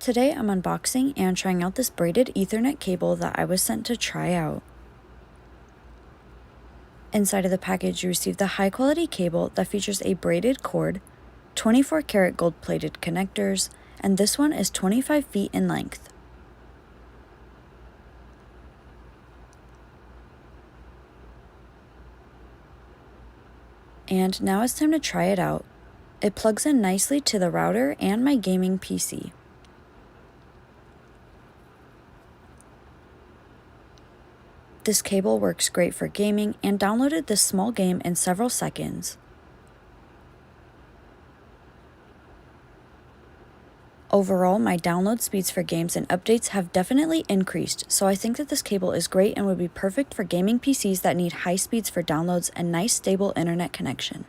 Today I'm unboxing and trying out this braided Ethernet cable that I was sent to try out. Inside of the package you receive the high quality cable that features a braided cord, 24 karat gold plated connectors, and this one is 25 feet in length. And now it's time to try it out. It plugs in nicely to the router and my gaming PC. This cable works great for gaming and downloaded this small game in several seconds. Overall, my download speeds for games and updates have definitely increased, so I think that this cable is great and would be perfect for gaming PCs that need high speeds for downloads and nice stable internet connection.